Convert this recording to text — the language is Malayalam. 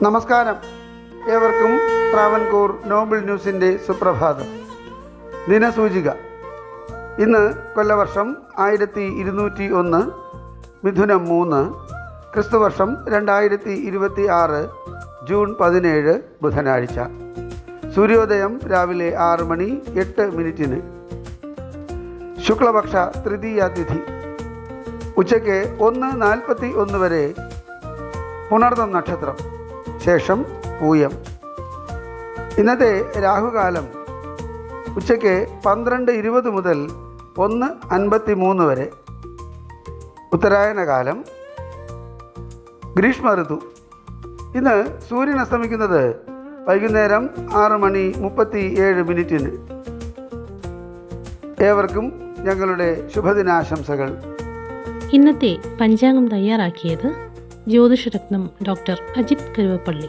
നമസ്കാരം. ഏവർക്കും ട്രാവൻകൂർ നോബിൾ ന്യൂസിൻ്റെ സുപ്രഭാതം. ദിനസൂചിക. ഇന്ന് കൊല്ലവർഷം 1201, മിഥുനം 3, ക്രിസ്തുവർഷം 2026, ജൂൺ 17, ബുധനാഴ്ച. സൂര്യോദയം രാവിലെ 6:08. ശുക്ലപക്ഷ തൃതീയ തിഥി. ഉച്ചയ്ക്ക് 1:41 വരെ പുണർദം നക്ഷത്രം, ശേഷം പൂയം. ഇന്നത്തെ രാഹുകാലം ഉച്ചയ്ക്ക് 12:20 മുതൽ 1:53 വരെ. ഉത്തരായനകാലം. ഗ്രീഷ്മ ഋതു. ഇന്ന് സൂര്യൻ അസ്തമിക്കുന്നത് വൈകുന്നേരം 6:37. ഏവർക്കും ഞങ്ങളുടെ ശുഭദിനാശംസകൾ. ഇന്നത്തെ പഞ്ചാംഗം തയ്യാറാക്കിയത് ജ്യോതിഷരത്നം ഡോക്ടർ അജിത് കരുവപ്പള്ളി.